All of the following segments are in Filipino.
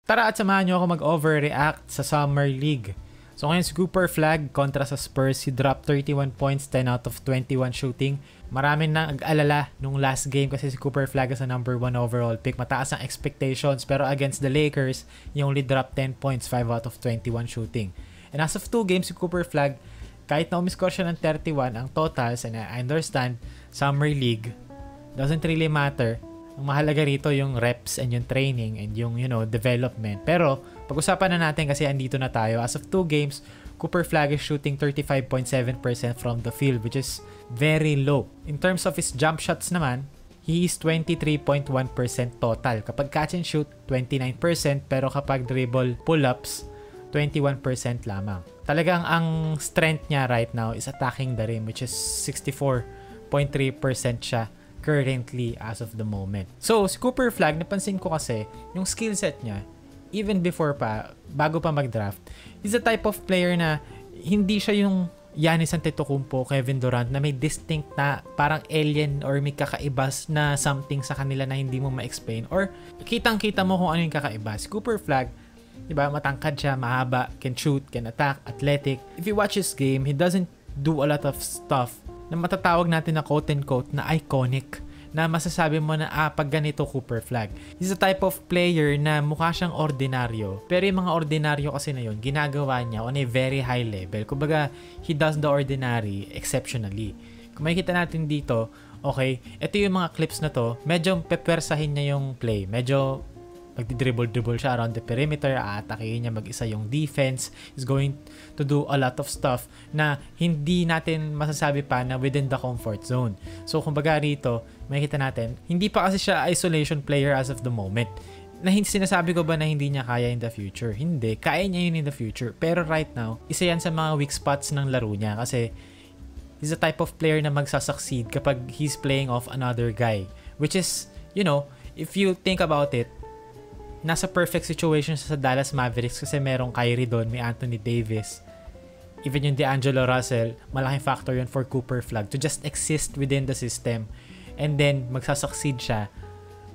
Tara at samahan nyo ako mag-overreact sa Summer League. So ngayon si Cooper Flag kontra sa Spurs, he dropped 31 points, 10 out of 21 shooting. Maraming nang nag-alala nung last game kasi si Cooper Flag is a number 1 overall pick. Mataas ang expectations pero against the Lakers, he only dropped 10 points, 5 out of 21 shooting. And as of 2 games si Cooper Flag, kahit na umiscore siya ng 31, ang totals, and I understand, Summer League, doesn't really matter. Ang mahalaga rito yung reps and yung training and yung, development. Pero, pag-usapan na natin kasi andito na tayo. As of 2 games, Cooper Flag is shooting 35.7% from the field, which is very low. In terms of his jump shots naman, he is 23.1% total. Kapag catch and shoot, 29%, pero kapag dribble pull-ups, 21% lamang. Talagang ang strength niya right now is attacking the rim, which is 64.3% siya currently as of the moment. So, si Cooper Flag, napansin ko kasi yung skill set niya, even before pa, bago pa mag-draft, is a type of player na hindi siya yung Giannis Antetokounmpo, Kevin Durant na may distinct na parang alien or may kakaibas na something sa kanila na hindi mo ma-explain or kitang-kita mo kung ano yung kakaiba. Si Cooper Flag, diba, matangkad siya, mahaba, can shoot, can attack, athletic. If you watch his game, he doesn't do a lot of stuff na matatawag natin na quote-unquote na iconic, na masasabi mo na pag ganito Cooper Flag. He's a type of player na mukha siyang ordinaryo, pero yung mga ordinaryo kasi na yun, ginagawa niya on a very high level. Kumbaga, he does the ordinary exceptionally. Kung makikita natin dito, okay, ito yung mga clips na to, medyo pepwersahin niya yung play. Medyo magdi-dribble siya around the perimeter, aatakihin niya mag-isa yung defense, is going to do a lot of stuff na hindi natin masasabi pa na within the comfort zone. So, kumbaga rito, makikita natin, hindi pa kasi siya isolation player as of the moment. Na sinasabi ko ba na hindi niya kaya in the future? Hindi, kaya niya yun in the future. Pero right now, isa yan sa mga weak spots ng laro niya kasi he's a type of player na magsasucceed kapag he's playing off another guy. Which is, if you think about it, nasa perfect situation sa Dallas Mavericks kasi merong Kyrie doon, may Anthony Davis, even yung D'Angelo Russell, malaking factor yun for Cooper Flag to just exist within the system and then magsasucceed siya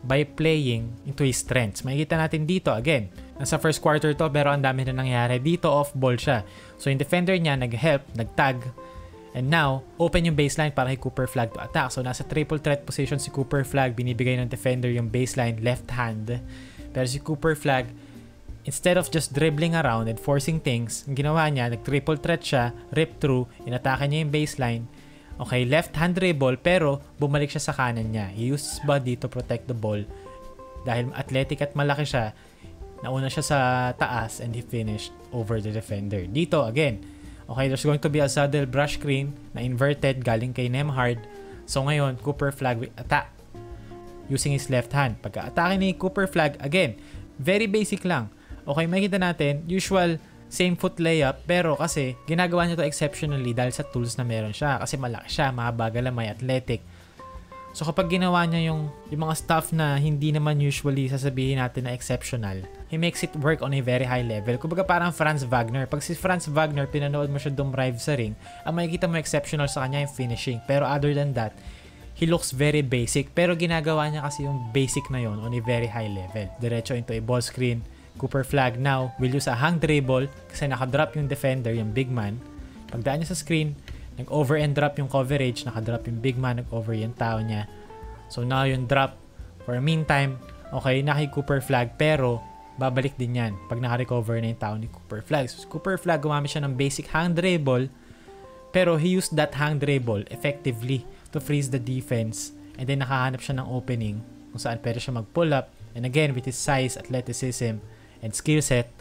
by playing into his strengths. Makikita natin dito, again, nasa first quarter to pero ang dami na nangyari. Dito off-ball siya. So yung defender niya nag-help, nag-tag, and now, open yung baseline para kay Cooper Flag to attack. So nasa triple threat position si Cooper Flag, binibigay ng defender yung baseline left hand. Pero si Cooper Flag, instead of just dribbling around and forcing things, ang ginawa niya, nag-triple threat siya, rip through, inatake niya yung baseline. Okay, left hand dribble, pero bumalik siya sa kanan niya. He used his body to protect the ball. Dahil athletic at malaki siya, nauna siya sa taas and he finished over the defender. Dito, again, okay, there's going to be a saddle brush screen na inverted galing kay Nembhard. So ngayon, Cooper Flag will attack using his left hand. Pagka-atake ni Cooper Flag, again, very basic lang. Okay, makikita natin, usual same foot layup, pero kasi ginagawa niya to exceptionally dahil sa tools na meron siya. Kasi malaki siya, mahabagal, may athletic. So kapag ginawa niya yung mga stuff na hindi naman usually sasabihin natin na exceptional, he makes it work on a very high level. Kumbaga parang Franz Wagner. Pag si Franz Wagner, pinanood mo siya dumrive sa ring, ang makikita mo exceptional sa kanya yung finishing. Pero other than that, he looks very basic, pero ginagawa niya kasi yung basic na yon on a very high level. Diretso into a ball screen. Cooper Flag now will use a hang dribble kasi nakadrop yung defender, yung big man. Pagdaan niya sa screen, nag-over and drop yung coverage, nakadrop yung big man, nag-over yung tao niya. So now yung drop, for a meantime, okay, naki Cooper Flag, pero babalik din yan pag naka-recover na yung tao ni Cooper Flag. So Cooper Flag, gumamit siya ng basic hang dribble, pero he used that hang dribble effectively to freeze the defense, and then nakahanap siya ng opening kung saan pwede siya mag-pull up, and again with his size, athleticism, and skill set,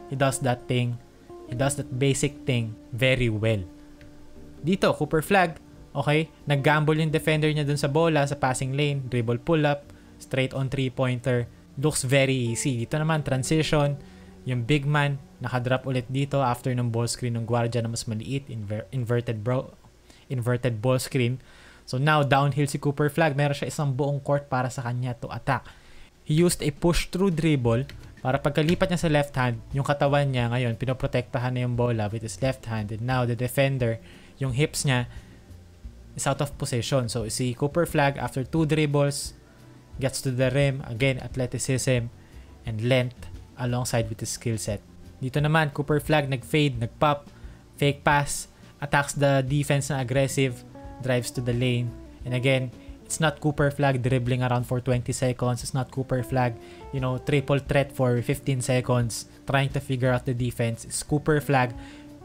he does that thing, he does that basic thing very well. Dito, Cooper Flag, okay, nag-gamble yung defender niya dun sa bola, sa passing lane, dribble pull up, straight on 3-pointer, looks very easy. Dito naman, transition, yung big man, nakadrop ulit dito after ng ball screen ng guardia na mas maliit, inverted ball screen. So now, downhill si Cooper Flag, meron siya isang buong court para sa kanya to attack. He used a push-through dribble para pagkalipat niya sa left hand, yung katawan niya ngayon, pinoprotektahan na yung bola with his left hand. And now, the defender, yung hips niya is out of position. So, si Cooper Flag, after 2 dribbles, gets to the rim. Again, athleticism and length. alongside with his skill set. Dito naman, Cooper Flag nag-fade, nag-pop, fake pass, attacks the defense na aggressive, drives to the lane. And again, it's not Cooper Flag dribbling around for 20 seconds. It's not Cooper Flag, triple threat for 15 seconds trying to figure out the defense. It's Cooper Flag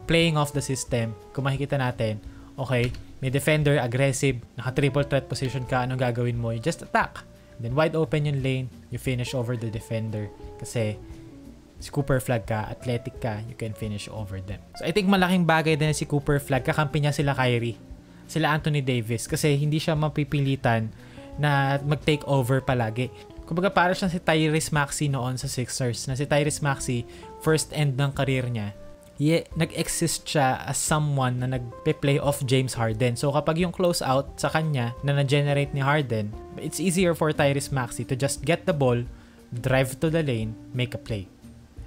playing off the system. Kung makikita natin, okay, may defender, aggressive, naka-triple threat position ka, anong gagawin mo? You just attack. Then wide open yung lane, you finish over the defender. Kasi si Cooper Flag ka, athletic ka, you can finish over them. So I think malaking bagay din si Cooper Flag, kakampi niya sila Kyrie, sila Anthony Davis, kasi hindi siya mapipilitan na mag-take over palagi. Kumbaga para siyang si Tyrese Maxey noon sa Sixers, na si Tyrese Maxey, first end ng career niya, nag-exist siya as someone na nagpe-play off James Harden. So kapag yung close out sa kanya na na-generate ni Harden, it's easier for Tyrese Maxey to just get the ball, drive to the lane, make a play.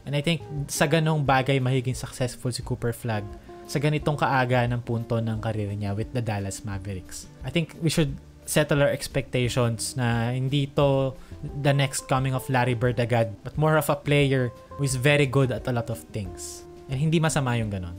And I think sa ganong bagay mahiging successful si Cooper Flag sa ganitong kaaga ng punto ng karir niya with the Dallas Mavericks. I think we should settle our expectations na hindi to the next coming of Larry Bird agad, but more of a player who is very good at a lot of things. And hindi masama yung ganon.